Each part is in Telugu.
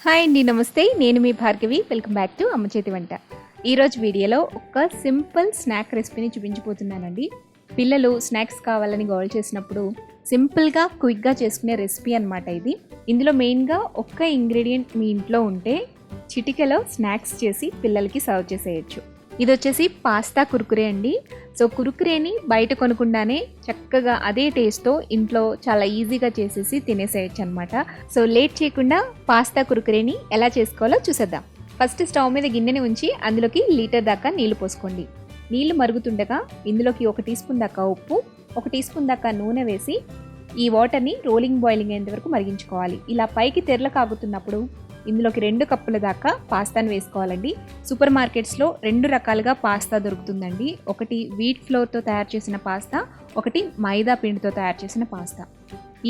హాయ్ అండి, నమస్తే. నేను మీ భార్గవి. వెల్కమ్ బ్యాక్ టు అమ్మ చేతి వంట. ఈరోజు వీడియోలో ఒక సింపుల్ స్నాక్ రెసిపీని చూపించబోతున్నానండి. పిల్లలు స్నాక్స్ కావాలని గోల్ చేసినప్పుడు సింపుల్గా క్విక్గా చేసుకునే రెసిపీ అనమాట ఇది. ఇందులో మెయిన్గా ఒక్క ఇంగ్రీడియంట్ మీ ఇంట్లో ఉంటే చిటికెలో స్నాక్స్ చేసి పిల్లలకి సర్వ్ చేసేయచ్చు. ఇది వచ్చేసి పాస్తా కుర్కురే అండి. సో కుర్కురేని బయట కొనకుండానే చక్కగా అదే టేస్ట్తో ఇంట్లో చాలా ఈజీగా చేసేసి తినేసేయచ్చు అనమాట. సో లేట్ చేయకుండా పాస్తా కుర్కురేని ఎలా చేసుకోవాలో చూసేద్దాం. ఫస్ట్ స్టవ్ మీద గిన్నెని ఉంచి అందులోకి లీటర్ దాకా నీళ్లు పోసుకోండి. నీళ్లు మరుగుతుండగా ఇందులోకి 1 టీ స్పూన్ దాకా ఉప్పు, 1 టీ స్పూన్ దాకా నూనె వేసి ఈ వాటర్ని రోలింగ్ బాయిలింగ్ అయ్యేంత వరకు మరిగించుకోవాలి. ఇలా పైకి తెరలు కాగుతున్నప్పుడు ఇందులోకి 2 కప్పుల దాకా పాస్తాను వేసుకోవాలండి. సూపర్ మార్కెట్స్లో 2 రకాలుగా పాస్తా దొరుకుతుందండి. ఒకటి వీట్ ఫ్లోర్తో తయారు చేసిన పాస్తా, ఒకటి మైదా పిండితో తయారు చేసిన పాస్తా.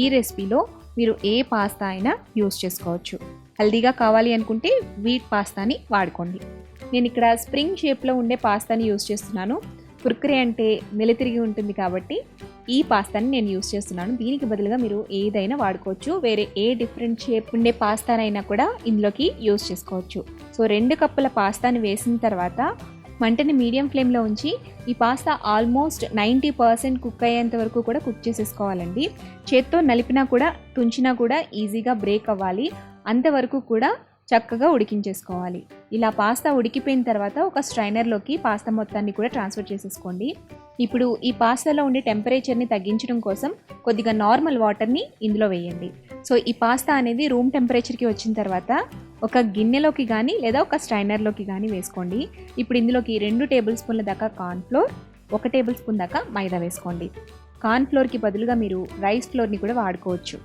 ఈ రెసిపీలో మీరు ఏ పాస్తా అయినా యూస్ చేసుకోవచ్చు. హెల్దీగా కావాలి అనుకుంటే వీట్ పాస్తాని వాడుకోండి. నేను ఇక్కడ స్ప్రింగ్ షేప్లో ఉండే పాస్తాని యూస్ చేస్తున్నాను. కుర్కురే అంటే మెలితిరిగి ఉంటుంది కాబట్టి ఈ పాస్తాని నేను యూస్ చేస్తున్నాను. దీనికి బదులుగా మీరు ఏదైనా వాడుకోవచ్చు. వేరే ఏ డిఫరెంట్ షేప్ ఉండే పాస్తానైనా కూడా ఇందులోకి యూస్ చేసుకోవచ్చు. సో 2 కప్పుల పాస్తాని వేసిన తర్వాత మంటని మీడియం ఫ్లేమ్లో ఉంచి ఈ పాస్తా ఆల్మోస్ట్ 90% కుక్ అయ్యేంత వరకు కూడా కుక్ చేసేసుకోవాలండి. చేత్తో నలిపినా కూడా తుంచినా కూడా ఈజీగా బ్రేక్ అవ్వాలి. అంతవరకు కూడా చక్కగా ఉడికించేసుకోవాలి. ఇలా పాస్తా ఉడికిపోయిన తర్వాత ఒక స్ట్రైనర్లోకి పాస్తా మొత్తాన్ని కూడా ట్రాన్స్ఫర్ చేసేసుకోండి. ఇప్పుడు ఈ పాస్తాలో ఉండే టెంపరేచర్ని తగ్గించడం కోసం కొద్దిగా నార్మల్ వాటర్ని ఇందులో వేయండి. సో ఈ పాస్తా అనేది రూమ్ టెంపరేచర్కి వచ్చిన తర్వాత ఒక గిన్నెలోకి కానీ లేదా ఒక స్ట్రైనర్లోకి కానీ వేసుకోండి. ఇప్పుడు ఇందులోకి 2 టేబుల్ స్పూన్ల దాకా కార్న్ఫ్లోర్, 1 టేబుల్ స్పూన్ దాకా మైదా వేసుకోండి. కార్న్ఫ్లోర్కి బదులుగా మీరు రైస్ ఫ్లోర్ని కూడా వాడుకోవచ్చు.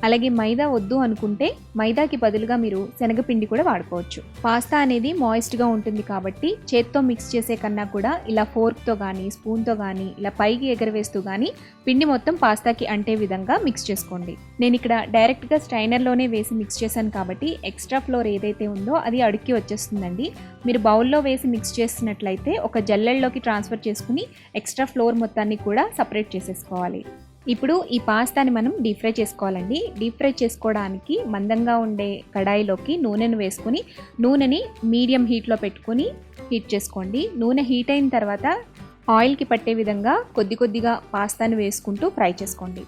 అలాగే మైదా వద్దు అనుకుంటే మైదాకి బదులుగా మీరు శనగపిండి కూడా వాడుకోవచ్చు. పాస్తా అనేది మాయిస్ట్గా ఉంటుంది కాబట్టి చేత్తో మిక్స్ చేసే కన్నా కూడా ఇలా ఫోర్క్తో కానీ స్పూన్తో కానీ ఇలా పైకి ఎగరవేస్తూ కానీ పిండి మొత్తం పాస్తాకి అంటే విధంగా మిక్స్ చేసుకోండి. నేను ఇక్కడ డైరెక్ట్గా స్ట్రైనర్లోనే వేసి మిక్స్ చేశాను కాబట్టి ఎక్స్ట్రా ఫ్లోర్ ఏదైతే ఉందో అది అడుక్కి వచ్చేస్తుందండి. మీరు బౌల్లో వేసి మిక్స్ చేసినట్లయితే ఒక జల్లెల్లోకి ట్రాన్స్ఫర్ చేసుకుని ఎక్స్ట్రా ఫ్లోర్ మొత్తాన్ని కూడా సపరేట్ చేసేసుకోవాలి. ఇప్పుడు ఈ పాస్తాని మనం డీప్ ఫ్రై చేసుకోవాలండి. డీప్ ఫ్రై చేసుకోవడానికి మందంగా ఉండే కడాయిలోకి నూనెను వేసుకొని నూనెని మీడియం హీట్లో పెట్టుకొని హీట్ చేసుకోండి. నూనె హీట్ అయిన తర్వాత ఆయిల్కి పట్టే విధంగా కొద్దిగా పాస్తాను వేసుకుంటూ ఫ్రై చేసుకోండి.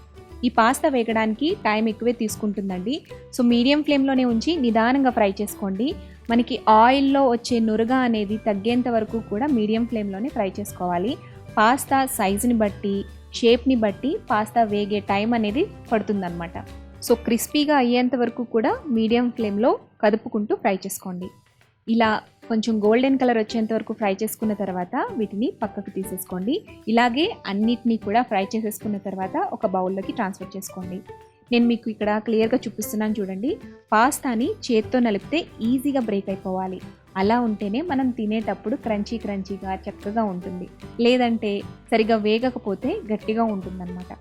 ఈ పాస్తా వేగడానికి టైం ఎక్కువే తీసుకుంటుందండి. సో మీడియం ఫ్లేమ్లోనే ఉంచి నిదానంగా ఫ్రై చేసుకోండి. మనకి ఆయిల్లో వచ్చే నురగ అనేది తగ్గేంత వరకు కూడా మీడియం ఫ్లేమ్లోనే ఫ్రై చేసుకోవాలి. పాస్తా సైజుని బట్టి షేప్ని బట్టి పాస్తా వేగే టైం అనేది పడుతుందన్నమాట. సో క్రిస్పీగా అయ్యేంత వరకు కూడా మీడియం ఫ్లేమ్లో కదుపుకుంటూ ఫ్రై చేసుకోండి. ఇలా కొంచెం గోల్డెన్ కలర్ వచ్చేంత వరకు ఫ్రై చేసుకున్న తర్వాత వీటిని పక్కకు తీసేసుకోండి. ఇలాగే అన్నిటినీ కూడా ఫ్రై చేసేసుకున్న తర్వాత ఒక బౌల్లోకి ట్రాన్స్ఫర్ చేసుకోండి. నేను మీకు ఇక్కడ క్లియర్గా చూపిస్తున్నాను చూడండి. పాస్తాని చేత్తో నలిపితే ఈజీగా బ్రేక్ అయిపోవాలి. అలా ఉంటేనే మనం తినేటప్పుడు క్రంచీగా చక్కగా ఉంటుంది. లేదంటే సరిగా వేగకపోతే గట్టిగా ఉంటుందన్నమాట.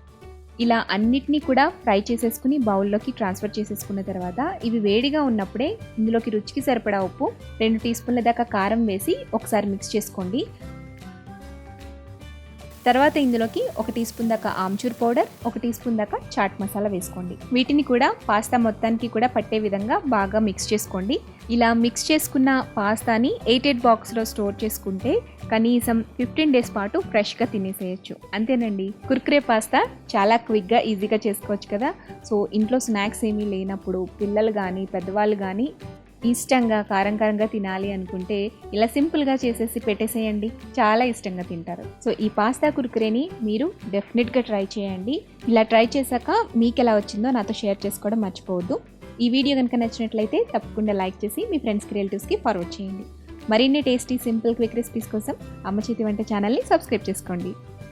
ఇలా అన్నిటినీ కూడా ఫ్రై చేసేసుకుని బౌల్లోకి ట్రాన్స్ఫర్ చేసేసుకున్న తర్వాత ఇవి వేడిగా ఉన్నప్పుడే ఇందులోకి రుచికి సరిపడా ఉప్పు, 2 టీ స్పూన్ల దాకా కారం వేసి ఒకసారి మిక్స్ చేసుకోండి. తర్వాత ఇందులోకి 1 టీ స్పూన్ దాకా ఆమ్చూర్ పౌడర్, 1 టీ స్పూన్ దాకా చాట్ మసాలా వేసుకోండి. వీటిని కూడా పాస్తా మొత్తానికి కూడా పట్టే విధంగా బాగా మిక్స్ చేసుకోండి. ఇలా మిక్స్ చేసుకున్న పాస్తాని ఎయిటెడ్ బాక్స్లో స్టోర్ చేసుకుంటే కనీసం 15 డేస్ పాటు ఫ్రెష్గా తినేసేయచ్చు. అంతేనండి, కుర్కురే పాస్తా చాలా క్విక్గా ఈజీగా చేసుకోవచ్చు కదా. సో ఇంట్లో స్నాక్స్ ఏమీ లేనప్పుడు పిల్లలు కానీ పెద్దవాళ్ళు కానీ ఇష్టంగా కారంగా తినాలి అనుకుంటే ఇలా సింపుల్గా చేసేసి పెట్టేసేయండి. చాలా ఇష్టంగా తింటారు. సో ఈ పాస్తా కుర్కురేని మీరు డెఫినెట్గా ట్రై చేయండి. ఇలా ట్రై చేశాక మీకు ఎలా వచ్చిందో నాతో షేర్ చేసుకోవడం మర్చిపోవద్దు. ఈ వీడియో కనుక నచ్చినట్లయితే తప్పకుండా లైక్ చేసి మీ ఫ్రెండ్స్కి రిలేటివ్స్కి ఫార్వర్డ్ చేయండి. మరిన్ని టేస్టీ సింపుల్ క్విక్ రెసిపీస్ కోసం అమ్మ చేతి వంట ఛానల్ని సబ్స్క్రైబ్ చేసుకోండి.